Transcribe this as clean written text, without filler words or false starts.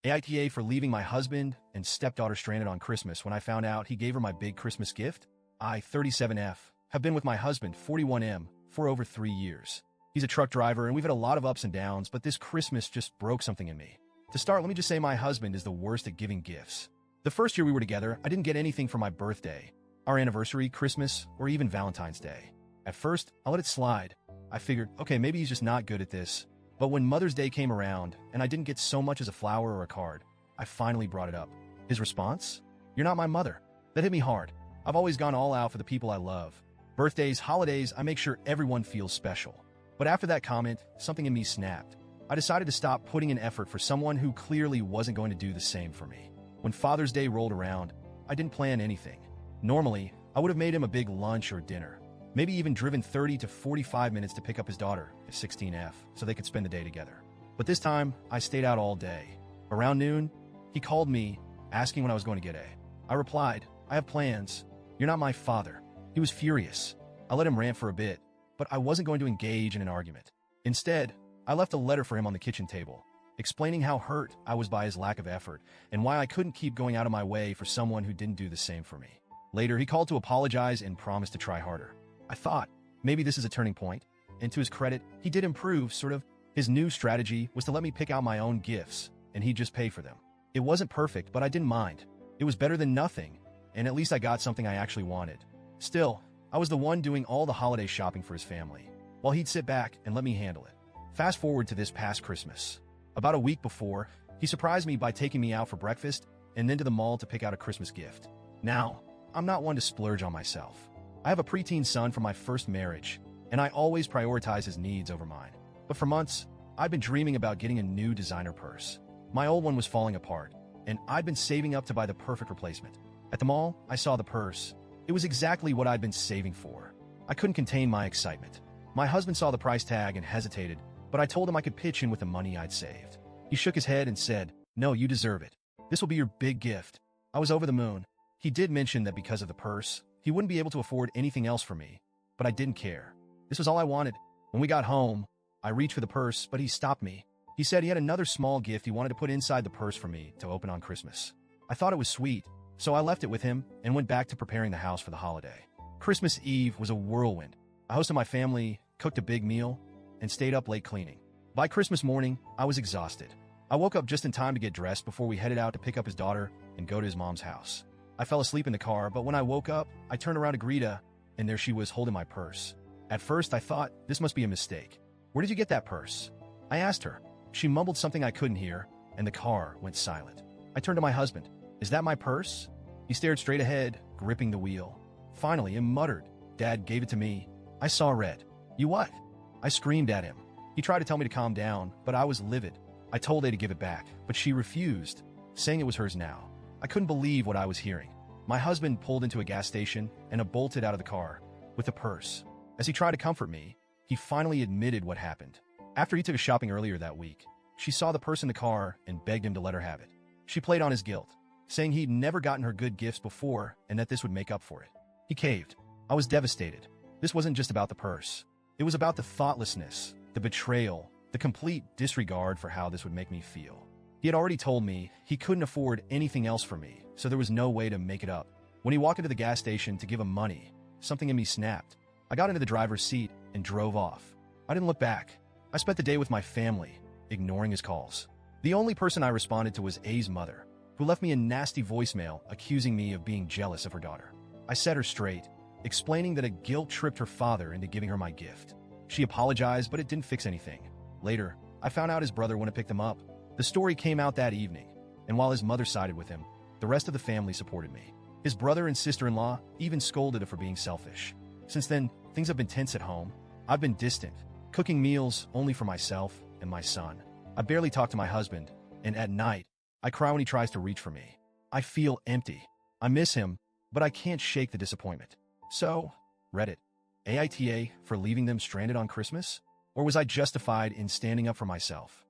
AITA for leaving my husband and stepdaughter stranded on Christmas when I found out he gave her my big Christmas gift. I, 37F, have been with my husband, 41M, for over 3 years. He's a truck driver and we've had a lot of ups and downs, but this Christmas just broke something in me. To start, let me just say my husband is the worst at giving gifts. The first year we were together, I didn't get anything for my birthday, our anniversary, Christmas, or even Valentine's Day. At first, I let it slide. I figured, okay, maybe he's just not good at this. But when Mother's Day came around and I didn't get so much as a flower or a card, I finally brought it up. His response? "You're not my mother." That hit me hard. I've always gone all out for the people I love. Birthdays, holidays, I make sure everyone feels special. But after that comment, something in me snapped. I decided to stop putting in effort for someone who clearly wasn't going to do the same for me. When Father's Day rolled around, I didn't plan anything. Normally, I would have made him a big lunch or dinner. Maybe even driven 30 to 45 minutes to pick up his daughter, 16F, so they could spend the day together. But this time, I stayed out all day. Around noon, he called me, asking when I was going to get A. I replied, "I have plans. You're not my father." He was furious. I let him rant for a bit, but I wasn't going to engage in an argument. Instead, I left a letter for him on the kitchen table, explaining how hurt I was by his lack of effort and why I couldn't keep going out of my way for someone who didn't do the same for me. Later, he called to apologize and promised to try harder. I thought, maybe this is a turning point. And to his credit, he did improve, sort of. His new strategy was to let me pick out my own gifts, and he'd just pay for them. It wasn't perfect, but I didn't mind. It was better than nothing, and at least I got something I actually wanted. Still, I was the one doing all the holiday shopping for his family, while he'd sit back and let me handle it. Fast forward to this past Christmas. About a week before, he surprised me by taking me out for breakfast and then to the mall to pick out a Christmas gift. Now, I'm not one to splurge on myself. I have a preteen son from my first marriage, and I always prioritize his needs over mine. But for months, I've been dreaming about getting a new designer purse. My old one was falling apart, and I'd been saving up to buy the perfect replacement. At the mall, I saw the purse. It was exactly what I'd been saving for. I couldn't contain my excitement. My husband saw the price tag and hesitated, but I told him I could pitch in with the money I'd saved. He shook his head and said, "No, you deserve it. This will be your big gift." I was over the moon. He did mention that because of the purse, he wouldn't be able to afford anything else for me, but I didn't care. This was all I wanted. When we got home, I reached for the purse, but he stopped me. He said he had another small gift he wanted to put inside the purse for me to open on Christmas. I thought it was sweet, so I left it with him and went back to preparing the house for the holiday. Christmas Eve was a whirlwind. I hosted my family, cooked a big meal, and stayed up late cleaning. By Christmas morning, I was exhausted. I woke up just in time to get dressed before we headed out to pick up his daughter and go to his mom's house. I fell asleep in the car, but when I woke up, I turned around to greet her, and there she was holding my purse. At first, I thought, this must be a mistake. "Where did you get that purse?" I asked her. She mumbled something I couldn't hear, and the car went silent. I turned to my husband. "Is that my purse?" He stared straight ahead, gripping the wheel. Finally, he muttered, "Dad gave it to me." I saw red. "You what?" I screamed at him. He tried to tell me to calm down, but I was livid. I told A to give it back, but she refused, saying it was hers now. I couldn't believe what I was hearing. My husband pulled into a gas station and bolted out of the car with the purse. As he tried to comfort me, he finally admitted what happened. After he took us shopping earlier that week, she saw the purse in the car and begged him to let her have it. She played on his guilt, saying he'd never gotten her good gifts before and that this would make up for it. He caved. I was devastated. This wasn't just about the purse. It was about the thoughtlessness, the betrayal, the complete disregard for how this would make me feel. He had already told me he couldn't afford anything else for me, so there was no way to make it up. When he walked into the gas station to give him money, something in me snapped. I got into the driver's seat and drove off. I didn't look back. I spent the day with my family, ignoring his calls. The only person I responded to was A's mother, who left me a nasty voicemail accusing me of being jealous of her daughter. I set her straight, explaining that a guilt tripped her father into giving her my gift. She apologized, but it didn't fix anything. Later, I found out his brother went to pick them up. The story came out that evening, and while his mother sided with him, the rest of the family supported me. His brother and sister-in-law even scolded her for being selfish. Since then, things have been tense at home. I've been distant, cooking meals only for myself and my son. I barely talk to my husband, and at night, I cry when he tries to reach for me. I feel empty. I miss him, but I can't shake the disappointment. So, Reddit, AITA for leaving them stranded on Christmas? Or was I justified in standing up for myself?